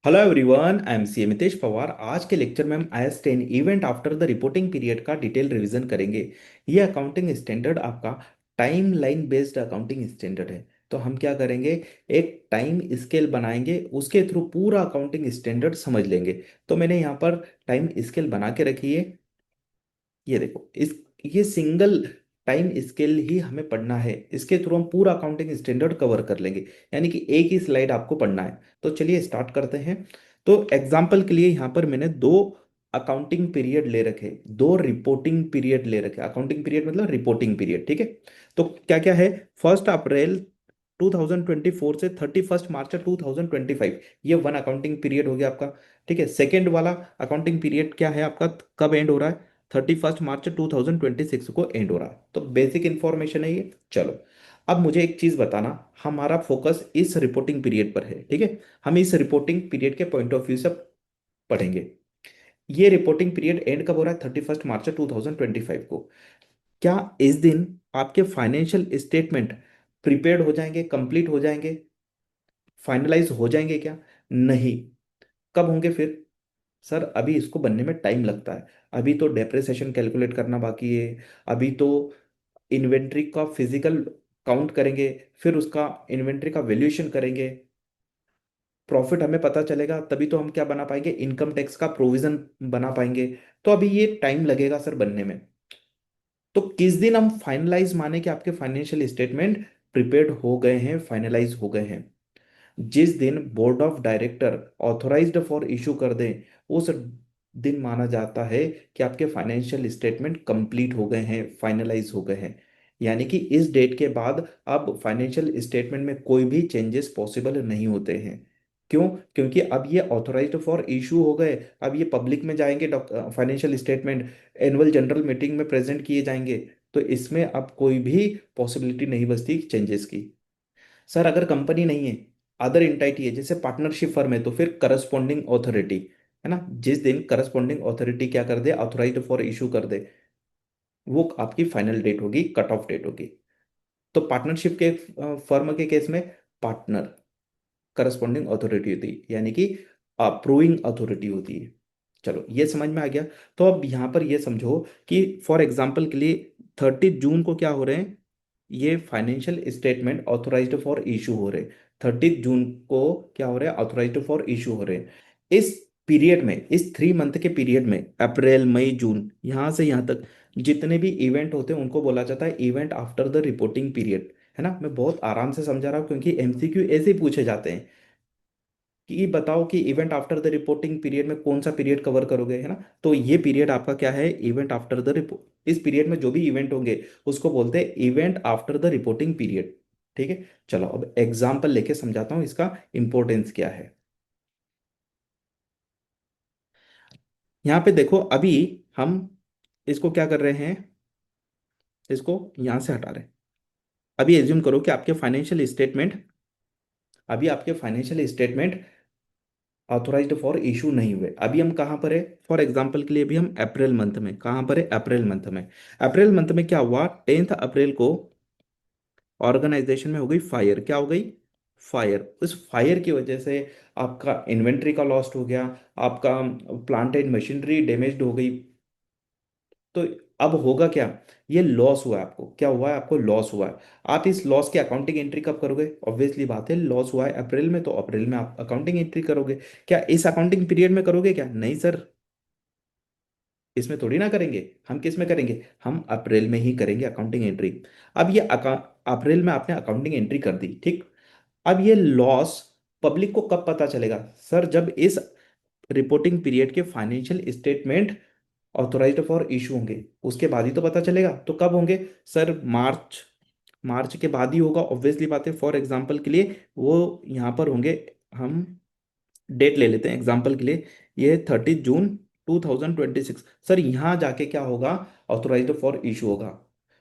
Hello everyone, I am C Mitesh Pawar. आज के lecture में हम IS 10 event after the reporting period का डिटेल रिवीजन करेंगे। ये अकाउंटिंग स्टैंडर्ड आपका time line based accounting standard है। तो हम क्या करेंगे, एक टाइम स्केल बनाएंगे, उसके थ्रू पूरा अकाउंटिंग स्टैंडर्ड समझ लेंगे। तो मैंने यहाँ पर टाइम स्केल बना के रखी है। ये देखो, इस ये सिंगल टाइम स्केल ही हमें पढ़ना है। इसके थ्रू हम पूरा अकाउंटिंग स्टैंडर्ड कवर कर लेंगे, यानी कि एक ही स्लाइड आपको पढ़ना है। तो चलिए स्टार्ट करते हैं। तो एग्जाम्पल के लिए यहाँ पर मैंने दो अकाउंटिंग पीरियड ले रखे, दो रिपोर्टिंग पीरियड ले रखे। अकाउंटिंग पीरियड मतलब रिपोर्टिंग पीरियड, ठीक है। तो क्या क्या है, 1 अप्रैल 2024 से 31 मार्च 2025, ये वन अकाउंटिंग पीरियड हो गया आपका। ठीक है, सेकेंड वाला अकाउंटिंग पीरियड क्या है आपका, कब एंड हो रहा है, 31 मार्च 2026 को एंड हो रहा है। तो बेसिक इंफॉर्मेशन है ये। चलो, अब मुझे एक चीज बताना, हमारा फोकस इस रिपोर्टिंग पीरियड पर है, ठीक है। हम इस रिपोर्टिंग पीरियड के पॉइंट ऑफ व्यू से पढ़ेंगे। ये रिपोर्टिंग पीरियड एंड कब हो रहा है, 31 मार्च 2025 को। क्या इस दिन आपके फाइनेंशियल स्टेटमेंट प्रिपेयर्ड हो जाएंगे, कंप्लीट हो जाएंगे, फाइनलाइज हो जाएंगे क्या? नहीं। कब होंगे फिर? सर अभी इसको बनने में टाइम लगता है। अभी तो डेप्रिसिएशन कैलकुलेट करना बाकी है। अभी तो इन्वेंट्री का फिजिकल काउंट करेंगे, फिर उसका इन्वेंट्री का वैल्यूएशन करेंगे, प्रॉफिट हमें पता चलेगा, तभी तो हम क्या बना पाएंगे, इनकम टैक्स का प्रोविजन बना पाएंगे। तो अभी ये टाइम लगेगा सर बनने में। तो किस दिन हम फाइनलाइज माने कि आपके फाइनेंशियल स्टेटमेंट प्रिपेयर्ड हो गए हैं, फाइनलाइज हो गए हैं? जिस दिन board of director authorised for issue कर दें, उस दिन माना जाता है कि आपके फाइनेंशियल स्टेटमेंट कंप्लीट हो गए हैं, फाइनलाइज हो गए हैं। यानी कि इस डेट के बाद अब फाइनेंशियल स्टेटमेंट में कोई भी चेंजेस पॉसिबल नहीं होते हैं। क्यों? क्योंकि अब ये ऑथोराइज्ड फॉर इशू हो गए। अब ये पब्लिक में जाएंगे, financial statement annual general meeting में प्रेजेंट किए जाएंगे। तो इसमें अब कोई भी पॉसिबिलिटी नहीं बचती चेंजेस की। सर अगर कंपनी नहीं है, अदर एंटिटी है, जैसे पार्टनरशिप फर्म है, तो फिर करस्पॉन्डिंग ऑथोरिटी, है ना, जिस दिन करस्पॉन्डिंग ऑथोरिटी क्या कर दे, ऑथोराइज्ड फॉर इशू कर दे, वो आपकी फाइनल डेट होगी, कट ऑफ डेट होगी। तो पार्टनरशिप के फर्म के केस में पार्टनर करस्पॉन्डिंग अथॉरिटी होती है, यानी कि अप्रूविंग अथॉरिटी होती है। चलो ये समझ में आ गया। तो अब यहाँ पर ये समझो कि फॉर एग्जाम्पल के लिए 30 जून को क्या हो रहे हैं, ये financial statement authorised for issue हो रहे हैं। 30 जून को क्या हो रहा है, ऑथोराइज्ड फॉर इशू हो रहे हैं। इस पीरियड में, इस 3 मंथ के पीरियड में, अप्रैल मई जून, यहाँ से यहाँ तक जितने भी इवेंट होते हैं उनको बोला जाता है event after the reporting period. है ना, मैं बहुत आराम से समझा रहा हूँ क्योंकि MCQ ऐसे ही पूछे जाते हैं कि बताओ कि event after the reporting period में कौन सा पीरियड कवर करोगे, है ना। तो ये पीरियड आपका क्या है, इवेंट आफ्टर द रिपोर्ट। इस पीरियड में जो भी इवेंट होंगे उसको बोलते हैं event after the reporting period. ठीक है। चलो अब एग्जाम्पल लेके समझाता हूँ इसका इंपॉर्टेंस क्या है। यहाँ पे देखो, अभी हम इसको क्या कर रहे हैं, इसको यहाँ से हटा रहे हैं। अभी एज्यूम करो कि आपके फाइनेंशियल स्टेटमेंट, अभी आपके financial statement authorised for issue नहीं हुए। अभी हम कहाँ पर है, फॉर एग्जांपल के लिए अभी हम अप्रैल मंथ में, कहाँ पर है, अप्रैल मंथ में। अप्रैल मंथ में क्या हुआ, 10 अप्रैल को ऑर्गेनाइजेशन में हो गई फायर। क्या हो गई, फायर। उस फायर की वजह से आपका इन्वेंट्री का लॉस्ट हो गया, आपका प्लांट एंड मशीनरी डैमेज्ड हो गई। तो अब होगा क्या, ये लॉस हुआ है आपको, क्या हुआ है, आपको लॉस हुआ है। आप इस लॉस की अकाउंटिंग एंट्री कब करोगे? ऑब्वियसली बात है, लॉस हुआ है अप्रैल में, तो अप्रैल में आप अकाउंटिंग एंट्री करोगे। क्या इस अकाउंटिंग पीरियड में करोगे? क्या नहीं सर, इसमें थोड़ी ना करेंगे। हम किस में करेंगे, हम अप्रैल में ही करेंगे अकाउंटिंग एंट्री। अब ये अप्रैल में आपने अकाउंटिंग एंट्री कर दी, ठीक। अब ये लॉस पब्लिक को कब पता चलेगा? सर जब इस रिपोर्टिंग पीरियड के financial statement authorised for issue होंगे, उसके बाद ही तो पता चलेगा। तो कब होंगे? सर मार्च, मार्च के बाद ही होगा, ऑब्वियसली बात है। फॉर एग्जांपल के लिए वो यहाँ पर होंगे, हम डेट ले लेते हैं एग्जांपल के लिए, ये 30 जून 2026। सर यहाँ जाके क्या होगा, ऑथोराइज्ड फॉर इशू होगा।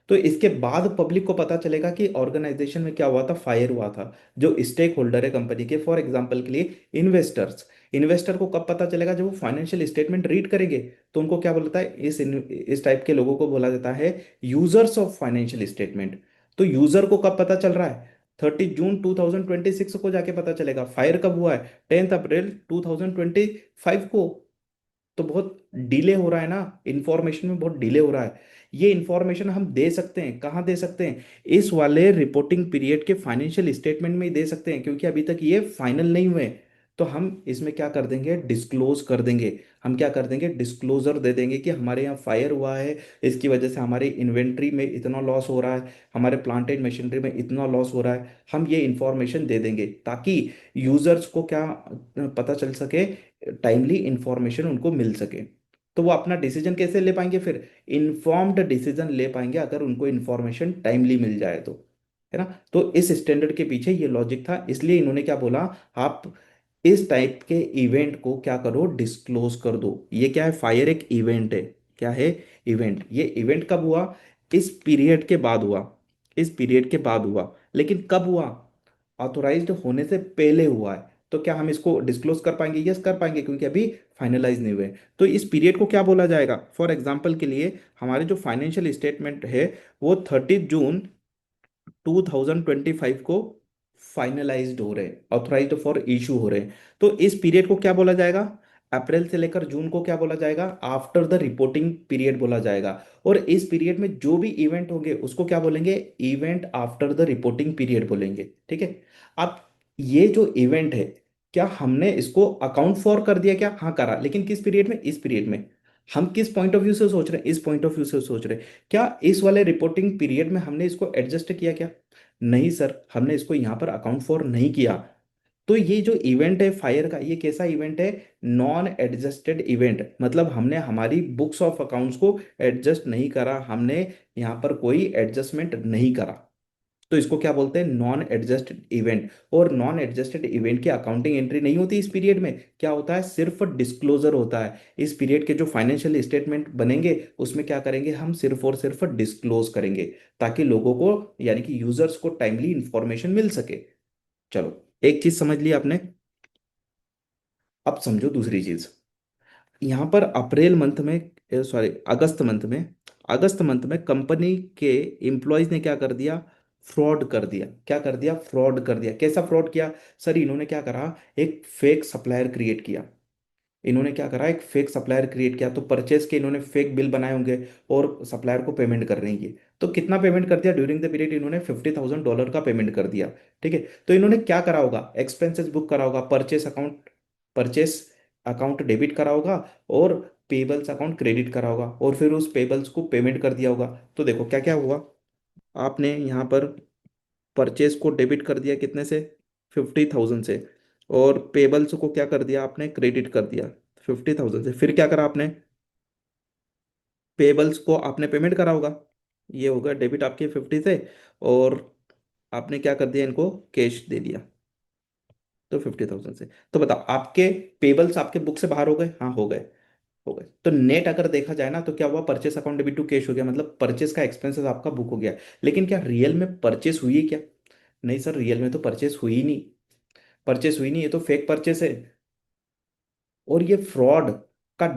तो इसके बाद पब्लिक को पता चलेगा कि ऑर्गेनाइजेशन में क्या हुआ था, फायर हुआ था। जो स्टेक होल्डर है कंपनी के, फॉर एग्जांपल के लिए इन्वेस्टर्स, इन्वेस्टर को कब पता चलेगा, जब वो फाइनेंशियल स्टेटमेंट रीड करेंगे। तो उनको क्या बोलता है, इस टाइप के लोगों को बोला जाता है यूजर्स ऑफ फाइनेंशियल स्टेटमेंट। तो यूजर को कब पता चल रहा है, 30 जून 2026 को जाके पता चलेगा। फायर कब हुआ है? 10 अप्रैल 2025 को। तो बहुत डिले हो रहा है ना, इंफॉर्मेशन में बहुत डिले हो रहा है। ये इंफॉर्मेशन हम दे सकते हैं, कहाँ दे सकते हैं? इस वाले रिपोर्टिंग पीरियड के फाइनेंशियल स्टेटमेंट में ही दे सकते हैं, क्योंकि अभी तक ये फाइनल नहीं हुए। तो हम इसमें क्या कर देंगे? डिस्क्लोज कर देंगे। हम क्या कर देंगे? डिस्क्लोजर दे देंगे कि हमारे यहाँ फायर हुआ है, इसकी वजह से हमारी इन्वेंट्री में इतना लॉस हो रहा है, हमारे प्लांट एंड मशीनरी में इतना लॉस हो रहा है। हम ये इंफॉर्मेशन दे देंगे ताकि यूजर्स को क्या पता चल सके, टाइमली इंफॉर्मेशन उनको मिल सके। तो वो अपना डिसीजन कैसे ले पाएंगे फिर? इन्फॉर्म्ड डिसीजन ले पाएंगे अगर उनको इंफॉर्मेशन टाइमली मिल जाए तो, है ना? तो इस स्टैंडर्ड के पीछे ये लॉजिक था, इसलिए इन्होंने क्या बोला, आप इस टाइप के इवेंट को क्या करो? डिस्क्लोज कर दो। ये क्या है? फायर एक इवेंट है। क्या है? इवेंट। ये इवेंट कब हुआ? इस पीरियड के बाद हुआ। इस पीरियड के बाद हुआ। लेकिन कब हुआ? ऑथोराइज्ड होने से पहले हुआ है। तो क्या हम इसको डिस्क्लोज कर पाएंगे? यस, कर पाएंगे, क्योंकि अभी फाइनलाइज नहीं हुए। तो इस पीरियड को क्या बोला जाएगा? फॉर एग्जाम्पल के लिए, हमारे जो फाइनेंशियल स्टेटमेंट है वो 30 जून 2025 को फाइनलाइज्ड हो रहे हैं, ऑथोराइज्ड फॉर इशू हो रहे हैं। तो इस पीरियड को क्या बोला जाएगा? अप्रैल से लेकर जून को क्या बोला जाएगा? आफ्टर द रिपोर्टिंग पीरियड बोला जाएगा। और इस पीरियड में जो भी इवेंट होंगे उसको क्या बोलेंगे? Event after the reporting period बोलेंगे। ठीक है। अब ये जो इवेंट है, क्या हमने इसको अकाउंट फॉर कर दिया? क्या? हाँ, करा। लेकिन किस पीरियड में? इस पीरियड में। हम किस पॉइंट ऑफ व्यू से सोच रहे हैं? इस पॉइंट ऑफ व्यू से सोच रहे हैं। क्या इस वाले रिपोर्टिंग पीरियड में हमने इसको एडजस्ट किया क्या? नहीं सर, हमने इसको यहां पर अकाउंट फॉर नहीं किया। तो ये जो इवेंट है फायर का, ये कैसा इवेंट है? Non adjusted event. मतलब हमने हमारी बुक्स ऑफ अकाउंट्स को एडजस्ट नहीं करा, हमने यहाँ पर कोई एडजस्टमेंट नहीं करा। तो इसको क्या बोलते हैं? Non adjusted event. और नॉन एडजस्टेड इवेंट की अकाउंटिंग एंट्री नहीं होती इस पीरियड में। क्या होता है? सिर्फ डिस्क्लोजर होता है। इस पीरियड के जो फाइनेंशियल स्टेटमेंट बनेंगे उसमें क्या करेंगे? हम सिर्फ और सिर्फ डिस्क्लोज करेंगे, ताकि लोगों को, यानी कि यूजर्स को टाइमली इंफॉर्मेशन मिल सके। चलो, एक चीज समझ ली आपने। अब समझो दूसरी चीज। यहाँ पर अप्रैल मंथ में, सॉरी, अगस्त मंथ में कंपनी के एम्प्लॉयज ने क्या कर दिया? फ्रॉड कर दिया। क्या कर दिया? फ्रॉड कर दिया। कैसा फ्रॉड किया? सर, इन्होंने क्या करा? एक फेक सप्लायर क्रिएट किया। इन्होंने क्या करा? एक फेक सप्लायर क्रिएट किया। तो परचेस के इन्होंने फेक बिल बनाए होंगे और सप्लायर को पेमेंट कर रही है। तो कितना पेमेंट कर दिया ड्यूरिंग द पीरियड? इन्होंने $50,000 का पेमेंट कर दिया। ठीक है। तो इन्होंने क्या करा होगा? एक्सपेंसेस बुक करा होगा, परचेस अकाउंट डेबिट करा होगा, और पेबल्स अकाउंट क्रेडिट करा होगा, और फिर उस पेबल्स को पेमेंट कर दिया होगा। तो देखो क्या क्या हुआ। आपने यहाँ पर परचेस को डेबिट कर दिया कितने से? 50,000 से। और पेबल्स को क्या कर दिया आपने? क्रेडिट कर दिया 50,000 से। फिर क्या करा आपने? पेबल्स को आपने पेमेंट करा होगा। ये होगा डेबिट आपके 50 से। और आपने क्या कर दिया? इनको कैश दे दिया। तो 50,000 से। तो बताओ, आपके पेबल्स आपके बुक से बाहर हो गए? हाँ, हो गए। हो गए। तो नेट अगर देखा जाए ना, तो क्या हुआ? Purchase account debit to cash हो गया, मतलब परचेस का एक्सपेंसेस आपका बुक हो गया। लेकिन क्या रियल में परचेस हुई है क्या? नहीं सर, रियल में तो परचेस हुई ही नहीं। परचेस हुई नहीं, ये तो फेक परचेस है। और ये फ्रॉड का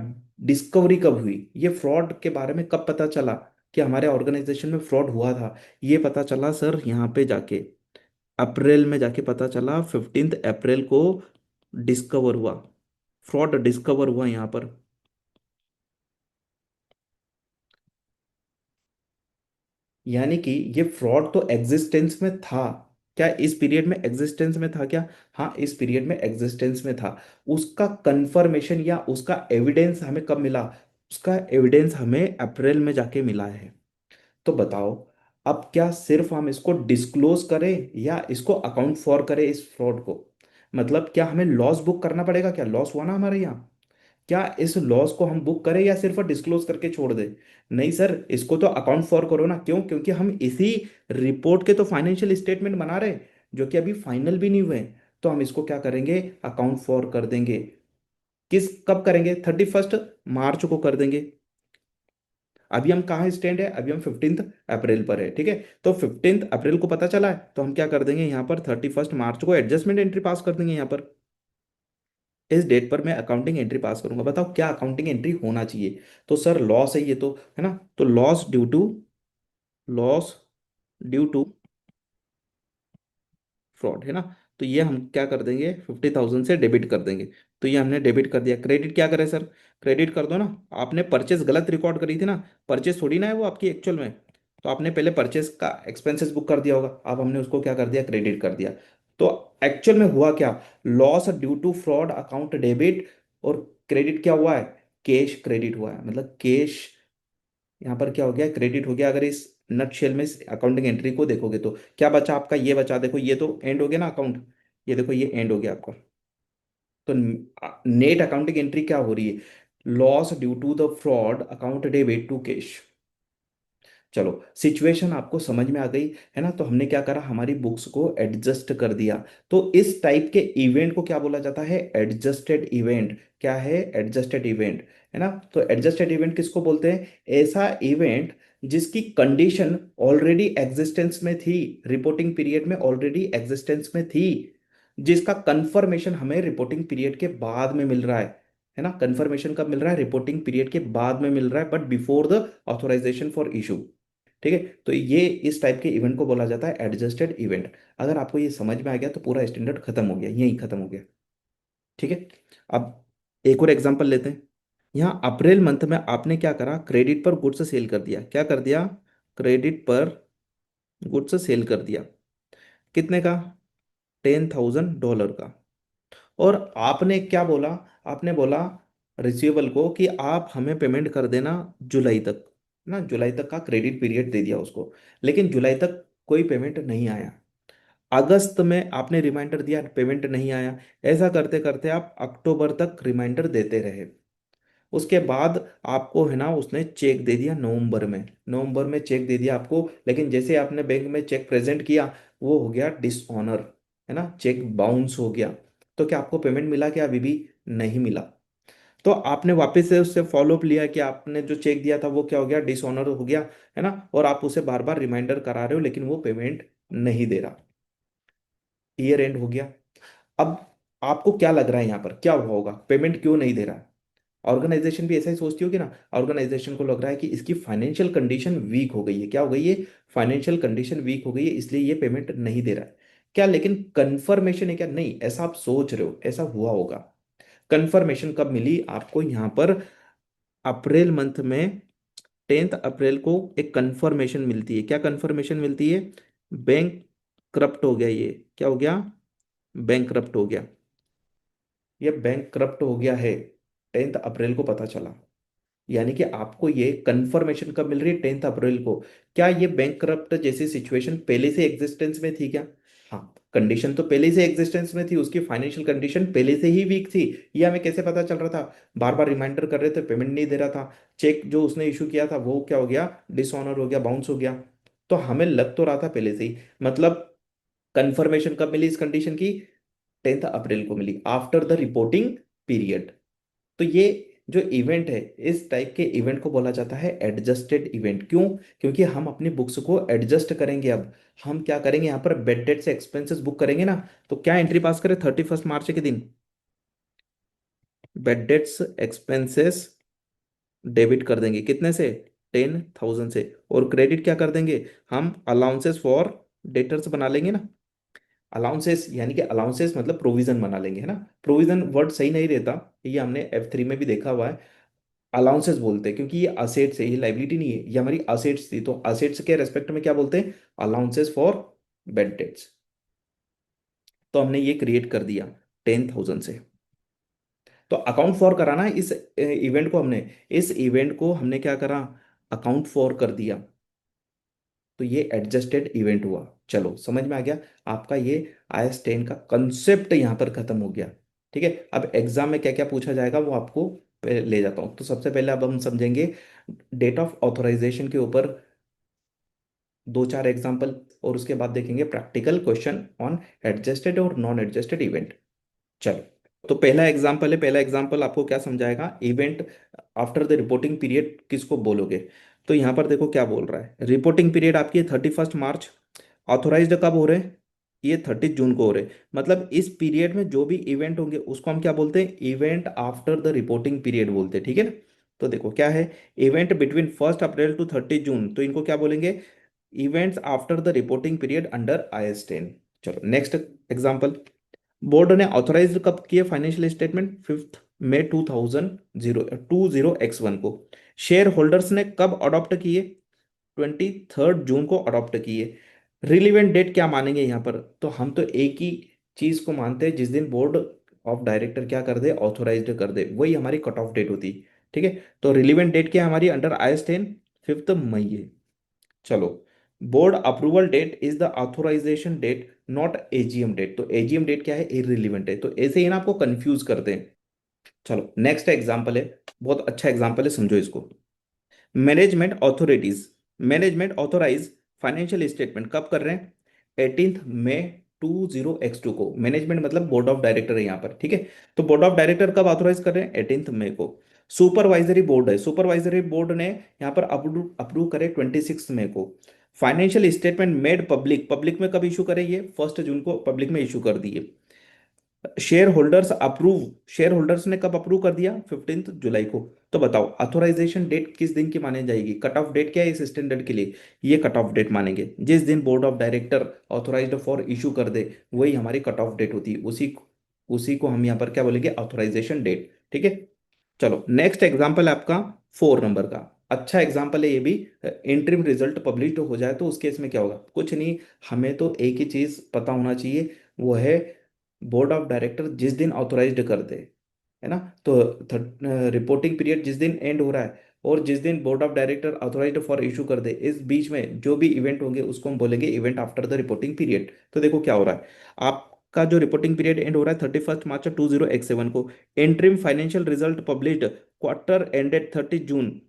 डिस्कवरी कब हुई? ये फ्रॉड के बारे में कब पता चला कि हमारे ऑर्गेनाइजेशन में फ्रॉड हुआ था? ये पता चला सर यहाँ पे जाके, अप्रैल में जाके पता चला। 15 अप्रैल को डिस्कवर हुआ, फ्रॉड डिस्कवर हुआ यहाँ पर। यानी कि ये फ्रॉड तो एग्जिस्टेंस में था। क्या इस पीरियड में एग्जिस्टेंस में था क्या? हाँ, इस पीरियड में एग्जिस्टेंस में था। उसका कंफर्मेशन या उसका एविडेंस हमें कब मिला? उसका एविडेंस हमें अप्रैल में जाके मिला है। तो बताओ, अब क्या सिर्फ हम इसको डिस्क्लोज करें या इसको अकाउंट फॉर करें इस फ्रॉड को? मतलब क्या हमें लॉस बुक करना पड़ेगा? क्या लॉस हुआ ना हमारे यहाँ? क्या इस लॉस को हम बुक करें या सिर्फ डिस्क्लोज करके छोड़ दें? नहीं सर, इसको तो अकाउंट फॉर करो ना। क्यों? क्योंकि हम इसी रिपोर्ट के तो फाइनेंशियल स्टेटमेंट बना रहे हैं, जो कि अभी फाइनल भी नहीं हुए हैं। तो हम इसको क्या करेंगे? अकाउंट फॉर कर देंगे। कब करेंगे? 31 मार्च को कर देंगे। अभी हम कहाँ स्टैंड है? अभी हम 15 अप्रैल पर है। ठीक है। तो 15 अप्रैल को पता चला है, तो हम क्या कर देंगे? यहाँ पर 31 मार्च को एडजस्टमेंट एंट्री पास कर देंगे यहाँ पर। इस डेट पर मैं अकाउंटिंग एंट्री पास करूंगा। बताओ क्या अकाउंटिंग एंट्री होना चाहिए? तो सर लॉस है ये तो, है ना? तो लॉस ड्यू टू फ्रॉड है ना। तो ये हम क्या कर देंगे, 50,000 से डेबिट कर देंगे। तो ये हमने डेबिट कर दिया। क्रेडिट क्या करें सर, क्रेडिट कर दो ना। आपने परचेस गलत रिकॉर्ड करी थी ना, परचेस थोड़ी ना है वो आपकी एक्चुअल में। तो आपने पहले परचेस का एक्सपेंसेस बुक कर दिया होगा, अब हमने उसको क्या कर दिया, क्रेडिट कर दिया। तो एक्चुअल में हुआ क्या, loss due to fraud account debit, और क्रेडिट क्या हुआ है, कैश क्रेडिट हुआ है, मतलब कैश यहाँ पर क्या हो गया, क्रेडिट हो गया। अगर इस नट शेल में इस अकाउंटिंग एंट्री को देखोगे तो क्या बचा आपका, ये बचा, देखो ये तो एंड हो गया ना अकाउंट, ये देखो ये एंड हो गया आपका। तो नेट अकाउंटिंग एंट्री क्या हो रही है, loss due to the fraud account debit to cash. चलो सिचुएशन आपको समझ में आ गई है ना। तो हमने क्या करा, हमारी बुक्स को एडजस्ट कर दिया। तो इस टाइप के इवेंट को क्या बोला जाता है, एडजस्टेड इवेंट। क्या है, एडजस्टेड इवेंट, है ना। तो एडजस्टेड इवेंट किसको बोलते हैं, ऐसा इवेंट जिसकी कंडीशन ऑलरेडी एग्जिस्टेंस में थी, रिपोर्टिंग पीरियड में ऑलरेडी एग्जिस्टेंस में थी, जिसका कंफर्मेशन हमें रिपोर्टिंग पीरियड के बाद में मिल रहा है ना। कंफर्मेशन कब मिल रहा है, रिपोर्टिंग पीरियड के बाद में मिल रहा है, but before the authorisation for issue. ठीक है, तो ये इस टाइप के इवेंट को बोला जाता है एडजस्टेड इवेंट। अगर आपको ये समझ में आ गया तो पूरा स्टैंडर्ड खत्म हो गया, यही खत्म हो गया। ठीक है। अब एक और एग्जांपल लेते हैं। यहाँ अप्रैल मंथ में आपने क्या करा, क्रेडिट पर गुड्स सेल कर दिया। क्या कर दिया, क्रेडिट पर गुड्स सेल कर दिया। कितने का, $10,000 का। और आपने क्या बोला, आपने बोला रिसीवेबल को कि आप हमें पेमेंट कर देना जुलाई तक, ना जुलाई तक का क्रेडिट पीरियड दे दिया उसको। लेकिन जुलाई तक कोई पेमेंट नहीं आया। अगस्त में आपने रिमाइंडर दिया, पेमेंट नहीं आया। ऐसा करते करते आप अक्टूबर तक रिमाइंडर देते रहे। उसके बाद आपको है ना उसने चेक दे दिया नवंबर में, नवंबर में चेक दे दिया आपको। लेकिन जैसे आपने बैंक में चेक प्रेजेंट किया, वो हो गया डिसऑनर, है ना, चेक बाउंस हो गया। तो क्या आपको पेमेंट मिला, क्या अभी भी नहीं मिला। तो आपने वापस से उससे फॉलोअप लिया कि आपने जो चेक दिया था वो क्या हो गया, डिसऑनर हो गया, है ना। और आप उसे बार बार रिमाइंडर करा रहे हो लेकिन वो पेमेंट नहीं दे रहा। ईयर एंड हो गया। अब आपको क्या लग रहा है यहाँ पर क्या हुआ होगा, पेमेंट क्यों नहीं दे रहा है। ऑर्गेनाइजेशन भी ऐसा ही सोचती होगी ना। ऑर्गेनाइजेशन को लग रहा है कि इसकी फाइनेंशियल कंडीशन वीक हो गई है, क्या हो गई है, फाइनेंशियल कंडीशन वीक हो गई है, इसलिए ये पेमेंट नहीं दे रहा है। क्या लेकिन कंफर्मेशन है क्या, नहीं, ऐसा आप सोच रहे हो, ऐसा हुआ होगा। कंफर्मेशन कब मिली आपको यहाँ पर, अप्रैल मंथ में 10 अप्रैल को एक कंफर्मेशन मिलती है। क्या कंफर्मेशन मिलती है, बैंक करप्ट हो गया, ये क्या हो गया, बैंक करप्ट हो गया। ये बैंक करप्ट हो गया है, 10 अप्रैल को पता चला। यानी कि आपको ये कंफर्मेशन कब मिल रही है, 10 अप्रैल को। क्या ये बैंक करप्ट जैसी सिचुएशन पहले से एग्जिस्टेंस में थी क्या, हाँ, कंडीशन तो पहले से एग्जिस्टेंस में थी, उसकी फाइनेंशियल कंडीशन पहले से ही वीक थी। ये हमें कैसे पता चल रहा था, बार बार रिमाइंडर कर रहे थे, पेमेंट नहीं दे रहा था। चेक जो उसने इशू किया था वो क्या हो गया, डिसऑनर हो गया, बाउंस हो गया। तो हमें लग तो रहा था पहले से ही, मतलब कंफर्मेशन कब मिली इस कंडीशन की, 10 अप्रैल को मिली, आफ्टर द रिपोर्टिंग पीरियड। तो ये जो इवेंट है, इस टाइप के इवेंट को बोला जाता है एडजस्टेड इवेंट। क्यों, क्योंकि हम अपनी बुक्स को एडजस्ट करेंगे। अब हम क्या करेंगे, यहाँ पर बेड डेट से एक्सपेंसेस बुक करेंगे ना। तो क्या एंट्री पास करें 31 मार्च के दिन, बेड डेट्स एक्सपेंसेस डेबिट कर देंगे, कितने से, 10,000 से। और क्रेडिट क्या कर देंगे, हम अलाउंसेस फॉर डेटर्स बना लेंगे ना। अलाउंसेस यानी कि अलाउंसेस मतलब प्रोविजन बना लेंगे, है ना। प्रोविजन वर्ड सही नहीं रहता, ये हमने F3 में भी देखा हुआ है। अलाउंसेस बोलते हैं क्योंकि ये असेट्स है, ये लाइबिलिटी नहीं है, ये हमारी असेट्स थी। तो असेट्स के रेस्पेक्ट में क्या बोलते हैं, अलाउंसेस फॉर बेड डेट्स। तो हमने ये क्रिएट कर दिया 10,000 से। तो अकाउंट फॉर कराना है इस इवेंट को, हमने इस इवेंट को हमने क्या करा, अकाउंट फॉर कर दिया। तो ये एडजस्टेड इवेंट हुआ। चलो समझ में आ गया आपका, ये IS 10 का कंसेप्ट यहाँ पर खत्म हो गया। ठीक है, अब एग्जाम में क्या क्या पूछा जाएगा वो आपको ले जाता हूँ। तो सबसे पहले अब हम समझेंगे डेट ऑफ ऑथराइजेशन के ऊपर दो चार एग्जांपल, और उसके बाद देखेंगे प्रैक्टिकल क्वेश्चन ऑन एडजस्टेड और नॉन एडजस्टेड इवेंट। चलो, तो पहला एग्जांपल है, पहला एग्जांपल आपको क्या समझाएगा, event after the reporting period किसको बोलोगे। तो यहाँ पर देखो क्या बोल रहा है, रिपोर्टिंग पीरियड आपकी 31 मार्च, ऑथोराइज्ड कब हो रहे हैं, ये 30 जून को हो रहे हैं। मतलब इस पीरियड में जो भी इवेंट होंगे उसको हम क्या बोलते हैं, event after the reporting period बोलते हैं, ठीक है ना। तो देखो क्या है, इवेंट बिटवीन 1 अप्रैल टू 30 जून, तो इनको क्या बोलेंगे, events after the reporting period under IS 10। चलो नेक्स्ट एग्जांपल। बोर्ड ने ऑथोराइज कब किए फाइनेंशियल स्टेटमेंट? 5 मई 2020 को। शेयर होल्डर्स ने कब अडॉप्ट किए? 23 जून को अडॉप्ट किए। रिलीवेंट डेट क्या मानेंगे यहाँ पर? तो हम तो एक ही चीज को मानते हैं, जिस दिन बोर्ड ऑफ डायरेक्टर क्या कर दे, ऑथोराइज्ड कर दे, वही हमारी कट ऑफ डेट होती है। ठीक है, तो रिलीवेंट डेट क्या है हमारी अंडर IS 10? 5 मई है। चलो, board approval date is the authorisation date, not AGM date. तो AGM डेट क्या है? इररिलीवेंट है। तो ऐसे ही ना आपको कंफ्यूज करते हैं। चलो नेक्स्ट एग्जांपल है, बहुत अच्छा एग्जांपल है, समझो इसको। मैनेजमेंट ऑथोराइज फाइनेंशियल स्टेटमेंट कब कर रहे हैं? 18 मई 2022 को। मैनेजमेंट मतलब बोर्ड ऑफ डायरेक्टर है यहाँ पर। ठीक है, तो बोर्ड ऑफ डायरेक्टर कब ऑथोराइज कर रहे हैं? 18 मई को। सुपरवाइजरी बोर्ड है, सुपरवाइजरी बोर्ड ने यहाँ पर अप्रूव अप्रूव करे 26 मई को। Financial statement made public, public में कब इशू करे? ये 1 जून को पब्लिक में इशू कर दिए। शेयर होल्डर्स ने कब अप्रूव कर दिया? 15 जुलाई को। तो बताओ ऑथोराइजेशन डेट किस दिन की मानी जाएगी? कट ऑफ डेट क्या है इस स्टैंडर्ड के लिए? ये कट ऑफ डेट मानेंगे, जिस दिन board of director authorised for issue कर दे, वही हमारी कट ऑफ डेट होती है। उसी को हम यहाँ पर क्या बोलेंगे? Authorisation date. ठीक है, चलो नेक्स्ट एग्जांपल है आपका 4 नंबर का। अच्छा एग्जांपल है ये भी। इंटरिम रिजल्ट पब्लिश हो जाए तो उस केस में क्या होगा? कुछ नहीं, हमें तो एक ही चीज पता होना चाहिए, वो है बोर्ड ऑफ डायरेक्टर जिस दिन ऑथोराइज्ड कर दे, है ना। तो रिपोर्टिंग पीरियड जिस दिन एंड हो रहा है और जिस दिन board of director authorised for issue कर दे, इस बीच में जो भी इवेंट होंगे उसको हम बोलेंगे event after the reporting period. तो देखो क्या हो रहा है, आपका जो रिपोर्टिंग पीरियड एंड हो रहा है 31 मार्च 20x7 को। Interim financial result published quarter ended 30 जून।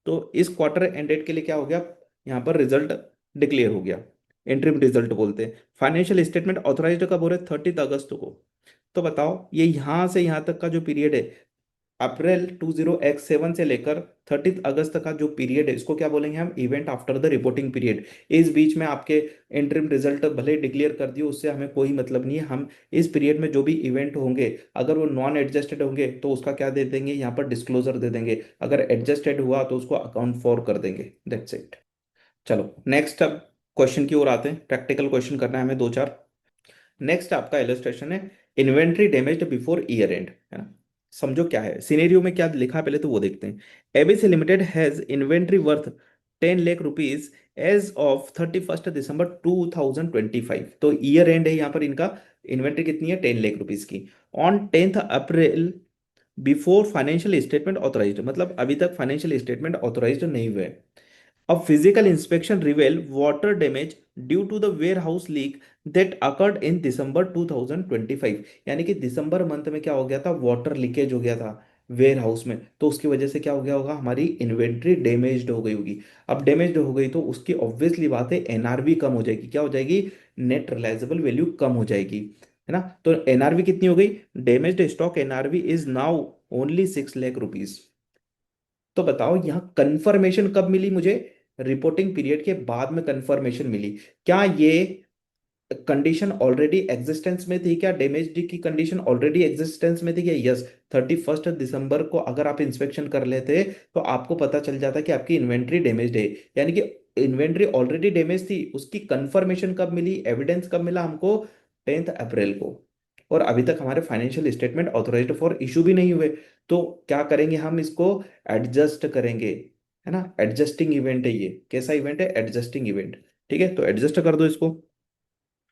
तो इस क्वार्टर एंडेड के लिए क्या हो गया? यहाँ पर रिजल्ट डिक्लेयर हो गया, इंटरिम रिजल्ट बोलते हैं। फाइनेंशियल स्टेटमेंट ऑथोराइज्ड कब हो रहा है? 30 अगस्त को। तो बताओ ये यहां से यहां तक का जो पीरियड है, अप्रैल 20x7 से लेकर 30 अगस्त तक का जो पीरियड है, इसको क्या बोलेंगे हम? Event after the reporting period. इस बीच में आपके इंटरिम रिजल्ट भले डिक्लेयर कर दिए, उससे हमें कोई मतलब नहीं है। हम इस पीरियड में जो भी इवेंट होंगे, अगर वो नॉन एडजस्टेड होंगे तो उसका क्या दे देंगे? यहाँ पर डिस्क्लोजर दे देंगे। अगर एडजस्टेड हुआ तो उसको अकाउंट फॉर कर देंगे। That's it. चलो नेक्स्ट अब क्वेश्चन की ओर आते हैं। प्रैक्टिकल क्वेश्चन करना है हमें दो चार। नेक्स्ट आपका इलस्ट्रेशन है, inventory damaged before year and, है ना। समझो क्या है सिनेरियो में, क्या लिखा है पहले तो वो देखते हैं। ABC limited has inventory worth 10 lakh rupees as of 31 December 2025। तो ईयर एंड है यहाँ पर इनका। इन्वेंट्री कितनी है? 10 लाख रुपीज की। On 10 April, before financial statement authorised, मतलब अभी तक फाइनेंशियल स्टेटमेंट ऑथोराइज्ड नहीं हुए। अब physical inspection reveal water damage due to the warehouse leak that occurred in December 2025। यानी कि दिसंबर मंथ में क्या हो गया था? वाटर लीकेज हो गया था वेयर हाउस में, तो उसकी वजह से क्या हो गया होगा? हमारी इन्वेंट्री डैमेज्ड हो गई होगी। अब डैमेज्ड हो गई तो उसकी ऑब्वियसली बात है एनआरवी कम हो जाएगी। क्या हो जाएगी? नेट रिलायजेबल वैल्यू कम हो जाएगी, है ना। तो एनआरवी कितनी हो गई? Damaged stock NRV is now only 6 lakh rupees. तो बताओ यहाँ कंफर्मेशन कब मिली मुझे? रिपोर्टिंग पीरियड के बाद में कंफर्मेशन मिली। क्या ये कंडीशन ऑलरेडी एग्जिस्टेंस में थी? क्या डैमेज की कंडीशन ऑलरेडी एग्जिस्टेंस में थी? क्या यस, 31 दिसंबर को अगर आप इंस्पेक्शन कर लेते तो आपको पता चल जाता कि आपकी इन्वेंट्री डैमेज है। यानी कि इन्वेंट्री ऑलरेडी डैमेज थी, उसकी कंफर्मेशन कब मिली? एविडेंस कब मिला हमको? 10 अप्रैल को। और अभी तक हमारे financial statement authorised for issue भी नहीं हुए। तो क्या करेंगे हम? इसको एडजस्ट करेंगे, है ना। एडजस्टिंग इवेंट है ये। कैसा इवेंट है? Adjusting event. ठीक है, तो एडजस्ट कर दो इसको।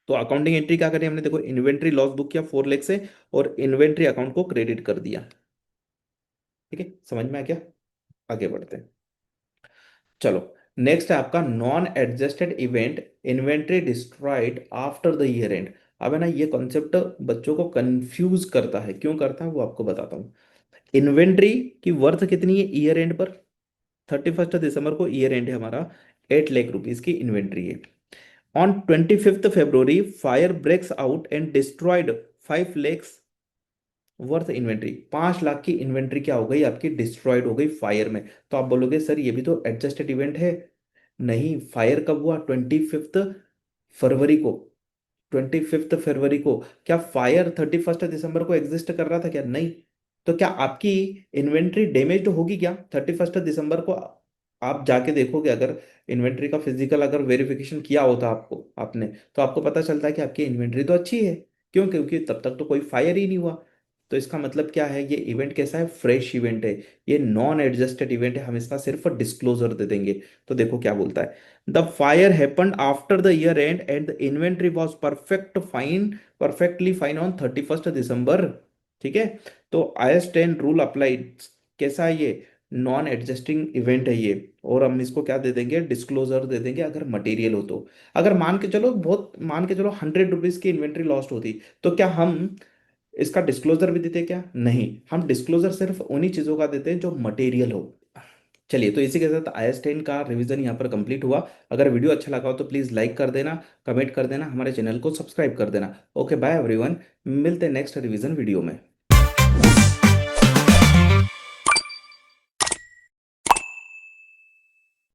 तो अकाउंटिंग एंट्री क्या करी हमने? देखो इन्वेंट्री लॉस बुक किया 4 लाख से, और इन्वेंट्री अकाउंट को क्रेडिट कर दिया। ठीक है, समझ में आ गया? आगे बढ़ते हैं। चलो नेक्स्ट है आपका non adjusted event, inventory destroyed after the year and. अब है ना, ये कॉन्सेप्ट बच्चों को कंफ्यूज करता है। क्यों करता है वो आपको बताता हूँ। इन्वेंट्री की वर्थ कितनी है ईयर एंड पर? 31 दिसंबर को ईयर एंड है हमारा, 8 लाख रुपीज की इन्वेंट्री है। On 25 February fire breaks out and destroyed 5 lakhs worth inventory. 5 lakh की इन्वेंट्री क्या हो गई आपकी? डिस्ट्रॉयड हो गई फायर में। तो आप बोलोगे सर ये भी तो एडजस्टेड इवेंट है। नहीं, फायर कब हुआ? 25 फरवरी को। 25 फरवरी को। क्या फायर 31 दिसंबर को एग्जिस्ट कर रहा था? क्या नहीं। तो क्या आपकी इन्वेंट्री डैमेज्ड होगी क्या 31 दिसंबर को? आप जाके देखोगे, अगर इन्वेंट्री का फिजिकल अगर वेरिफिकेशन किया होता आपको आपने, तो आपको पता चलता है कि आपकी इन्वेंट्री तो अच्छी है। क्यों? क्योंकि तब तक तो कोई फायर ही नहीं हुआ। तो इसका मतलब क्या है, ये इवेंट कैसा है, फ्रेश इवेंट है। ये नॉन एडजस्टेड इवेंट है, हम इसका सिर्फ डिस्क्लोजर दे देंगे। तो देखो क्या बोलता है, the fire happened after the year and and the inventory was perfectly fine on 31 दिसंबर। ठीक है। तो IS 10 रूल अप्लाइड। कैसा है ये, नॉन एडजस्टिंग इवेंट है ये। और हम इसको क्या दे देंगे, डिस्क्लोजर दे देंगे अगर मटेरियल हो तो। अगर मान के चलो, बहुत मान के चलो 100 रुपीज की इन्वेंट्री लॉस्ट होती, तो क्या हम इसका डिस्क्लोजर भी देते? क्या नहीं, हम डिस्क्लोजर सिर्फ उन्हीं चीजों का देते हैं जो मटेरियल हो। चलिए, तो इसी के साथ IS 10 का रिवीजन यहाँ पर कंप्लीट हुआ। अगर वीडियो अच्छा लगा हो तो प्लीज लाइक कर देना, कमेंट कर देना, हमारे चैनल को सब्सक्राइब कर देना। ओके बाय एवरीवन, मिलते हैं नेक्स्ट रिवीजन वीडियो में।